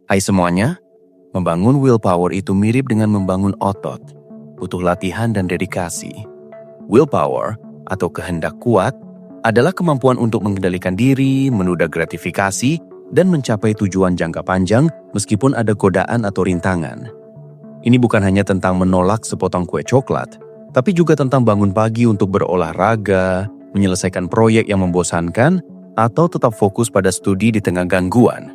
Hai semuanya, membangun willpower itu mirip dengan membangun otot. Butuh latihan dan dedikasi. Willpower atau kehendak kuat adalah kemampuan untuk mengendalikan diri, menunda gratifikasi, dan mencapai tujuan jangka panjang meskipun ada godaan atau rintangan. Ini bukan hanya tentang menolak sepotong kue coklat, tapi juga tentang bangun pagi untuk berolahraga, menyelesaikan proyek yang membosankan, atau tetap fokus pada studi di tengah gangguan.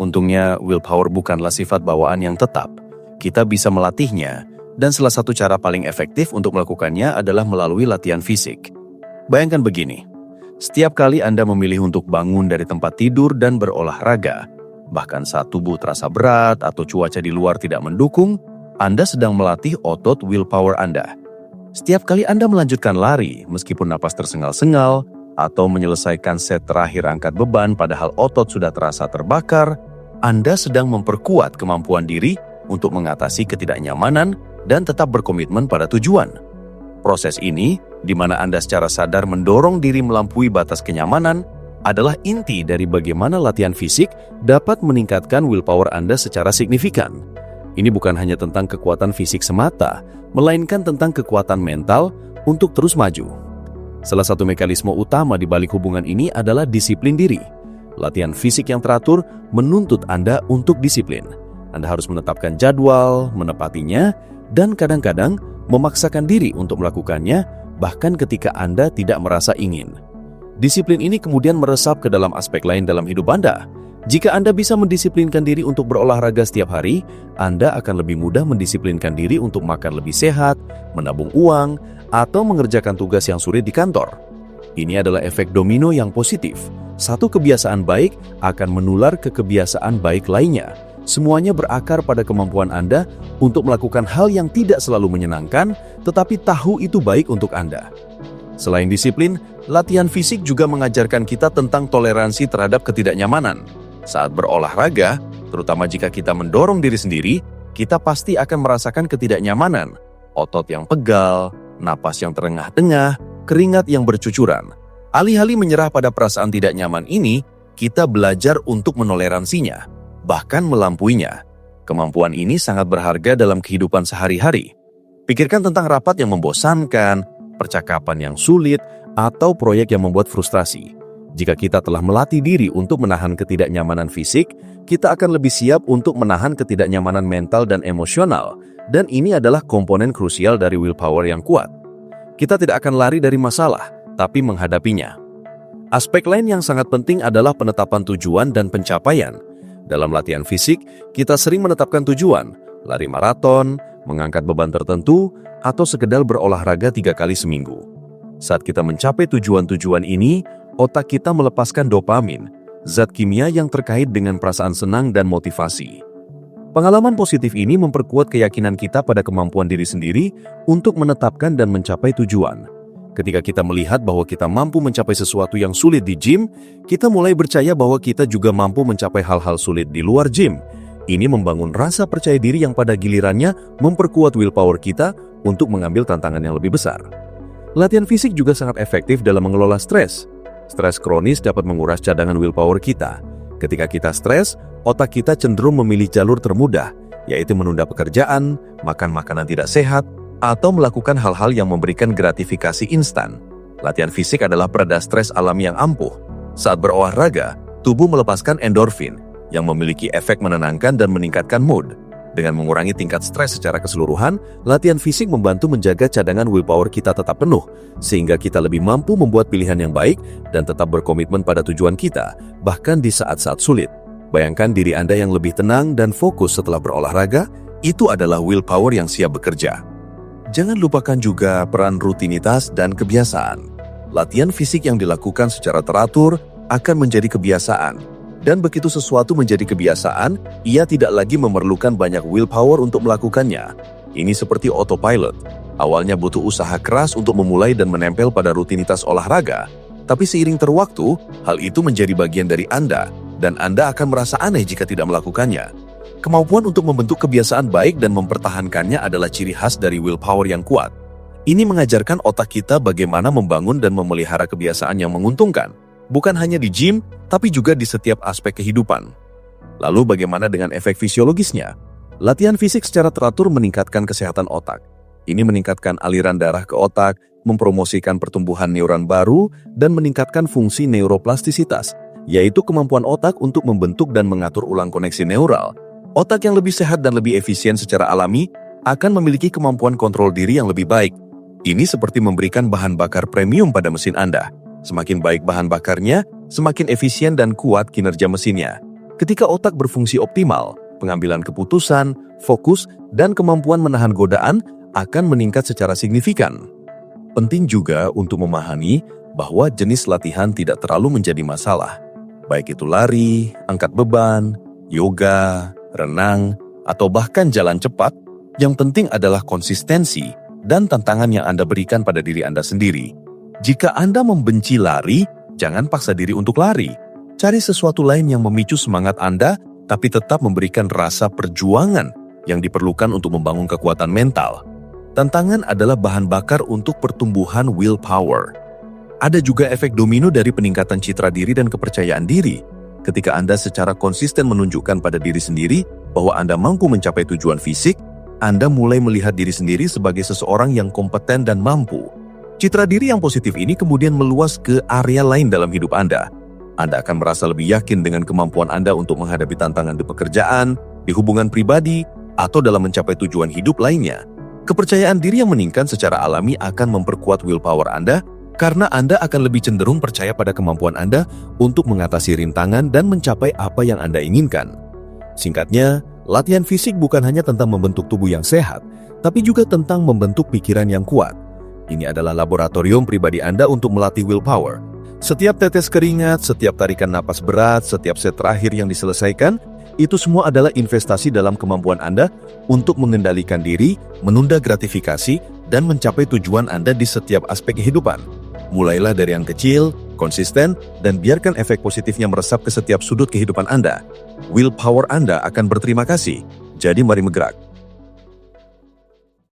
Untungnya, willpower bukanlah sifat bawaan yang tetap. Kita bisa melatihnya, dan salah satu cara paling efektif untuk melakukannya adalah melalui latihan fisik. Bayangkan begini, setiap kali Anda memilih untuk bangun dari tempat tidur dan berolahraga, bahkan saat tubuh terasa berat atau cuaca di luar tidak mendukung, Anda sedang melatih otot willpower Anda. Setiap kali Anda melanjutkan lari, meskipun napas tersengal-sengal, atau menyelesaikan set terakhir angkat beban padahal otot sudah terasa terbakar, Anda sedang memperkuat kemampuan diri untuk mengatasi ketidaknyamanan dan tetap berkomitmen pada tujuan. Proses ini, di mana Anda secara sadar mendorong diri melampaui batas kenyamanan, adalah inti dari bagaimana latihan fisik dapat meningkatkan willpower Anda secara signifikan. Ini bukan hanya tentang kekuatan fisik semata, melainkan tentang kekuatan mental untuk terus maju. Salah satu mekanisme utama di balik hubungan ini adalah disiplin diri. Latihan fisik yang teratur menuntut Anda untuk disiplin. Anda harus menetapkan jadwal, menepatinya, dan kadang-kadang memaksakan diri untuk melakukannya, bahkan ketika Anda tidak merasa ingin. Disiplin ini kemudian meresap ke dalam aspek lain dalam hidup Anda. Jika Anda bisa mendisiplinkan diri untuk berolahraga setiap hari, Anda akan lebih mudah mendisiplinkan diri untuk makan lebih sehat, menabung uang, atau mengerjakan tugas yang sulit di kantor. Ini adalah efek domino yang positif. Satu kebiasaan baik akan menular ke kebiasaan baik lainnya. Semuanya berakar pada kemampuan Anda untuk melakukan hal yang tidak selalu menyenangkan, tetapi tahu itu baik untuk Anda. Selain disiplin, latihan fisik juga mengajarkan kita tentang toleransi terhadap ketidaknyamanan. Saat berolahraga, terutama jika kita mendorong diri sendiri, kita pasti akan merasakan ketidaknyamanan. Otot yang pegal, napas yang terengah-engah, keringat yang bercucuran. Alih-alih menyerah pada perasaan tidak nyaman ini, kita belajar untuk menoleransinya, bahkan melauinya. Kemampuan ini sangat berharga dalam kehidupan sehari-hari. Pikirkan tentang rapat yang membosankan, percakapan yang sulit, atau proyek yang membuat frustrasi. Jika kita telah melatih diri untuk menahan ketidaknyamanan fisik, kita akan lebih siap untuk menahan ketidaknyamanan mental dan emosional, dan ini adalah komponen krusial dari willpower yang kuat. Kita tidak akan lari dari masalah, tapi menghadapinya. Aspek lain yang sangat penting adalah penetapan tujuan dan pencapaian. Dalam latihan fisik, kita sering menetapkan tujuan, lari maraton, mengangkat beban tertentu, atau sekedar berolahraga 3 kali seminggu. Saat kita mencapai tujuan-tujuan ini, otak kita melepaskan dopamin, zat kimia yang terkait dengan perasaan senang dan motivasi. Pengalaman positif ini memperkuat keyakinan kita pada kemampuan diri sendiri untuk menetapkan dan mencapai tujuan. Ketika kita melihat bahwa kita mampu mencapai sesuatu yang sulit di gym, kita mulai percaya bahwa kita juga mampu mencapai hal-hal sulit di luar gym. Ini membangun rasa percaya diri yang pada gilirannya memperkuat willpower kita untuk mengambil tantangan yang lebih besar. Latihan fisik juga sangat efektif dalam mengelola stres. Stres kronis dapat menguras cadangan willpower kita. Ketika kita stres, otak kita cenderung memilih jalur termudah, yaitu menunda pekerjaan, makan makanan tidak sehat, atau melakukan hal-hal yang memberikan gratifikasi instan. Latihan fisik adalah pereda stres alami yang ampuh. Saat berolahraga, tubuh melepaskan endorfin yang memiliki efek menenangkan dan meningkatkan mood. Dengan mengurangi tingkat stres secara keseluruhan, latihan fisik membantu menjaga cadangan willpower kita tetap penuh, sehingga kita lebih mampu membuat pilihan yang baik dan tetap berkomitmen pada tujuan kita, bahkan di saat-saat sulit. Bayangkan diri Anda yang lebih tenang dan fokus setelah berolahraga, itu adalah willpower yang siap bekerja. Jangan lupakan juga peran rutinitas dan kebiasaan. Latihan fisik yang dilakukan secara teratur akan menjadi kebiasaan. Dan begitu sesuatu menjadi kebiasaan, ia tidak lagi memerlukan banyak willpower untuk melakukannya. Ini seperti autopilot. Awalnya butuh usaha keras untuk memulai dan menempel pada rutinitas olahraga. Tapi seiring terwaktu, hal itu menjadi bagian dari Anda, dan Anda akan merasa aneh jika tidak melakukannya. Kemampuan untuk membentuk kebiasaan baik dan mempertahankannya adalah ciri khas dari willpower yang kuat. Ini mengajarkan otak kita bagaimana membangun dan memelihara kebiasaan yang menguntungkan, bukan hanya di gym, tapi juga di setiap aspek kehidupan. Lalu bagaimana dengan efek fisiologisnya? Latihan fisik secara teratur meningkatkan kesehatan otak. Ini meningkatkan aliran darah ke otak, mempromosikan pertumbuhan neuron baru, dan meningkatkan fungsi neuroplastisitas, yaitu kemampuan otak untuk membentuk dan mengatur ulang koneksi neural. Otak yang lebih sehat dan lebih efisien secara alami akan memiliki kemampuan kontrol diri yang lebih baik. Ini seperti memberikan bahan bakar premium pada mesin Anda. Semakin baik bahan bakarnya, semakin efisien dan kuat kinerja mesinnya. Ketika otak berfungsi optimal, pengambilan keputusan, fokus, dan kemampuan menahan godaan akan meningkat secara signifikan. Penting juga untuk memahami bahwa jenis latihan tidak terlalu menjadi masalah. Baik itu lari, angkat beban, yoga, renang, atau bahkan jalan cepat, yang penting adalah konsistensi dan tantangan yang Anda berikan pada diri Anda sendiri. Jika Anda membenci lari, jangan paksa diri untuk lari. Cari sesuatu lain yang memicu semangat Anda, tapi tetap memberikan rasa perjuangan yang diperlukan untuk membangun kekuatan mental. Tantangan adalah bahan bakar untuk pertumbuhan willpower. Ada juga efek domino dari peningkatan citra diri dan kepercayaan diri. Ketika Anda secara konsisten menunjukkan pada diri sendiri bahwa Anda mampu mencapai tujuan fisik, Anda mulai melihat diri sendiri sebagai seseorang yang kompeten dan mampu. Citra diri yang positif ini kemudian meluas ke area lain dalam hidup Anda. Anda akan merasa lebih yakin dengan kemampuan Anda untuk menghadapi tantangan di pekerjaan, di hubungan pribadi, atau dalam mencapai tujuan hidup lainnya. Kepercayaan diri yang meningkat secara alami akan memperkuat willpower Anda, karena Anda akan lebih cenderung percaya pada kemampuan Anda untuk mengatasi rintangan dan mencapai apa yang Anda inginkan. Singkatnya, latihan fisik bukan hanya tentang membentuk tubuh yang sehat, tapi juga tentang membentuk pikiran yang kuat. Ini adalah laboratorium pribadi Anda untuk melatih willpower. Setiap tetes keringat, setiap tarikan napas berat, setiap set terakhir yang diselesaikan, itu semua adalah investasi dalam kemampuan Anda untuk mengendalikan diri, menunda gratifikasi, dan mencapai tujuan Anda di setiap aspek kehidupan. Mulailah dari yang kecil, konsisten, dan biarkan efek positifnya meresap ke setiap sudut kehidupan Anda. Willpower Anda akan berterima kasih. Jadi mari bergerak.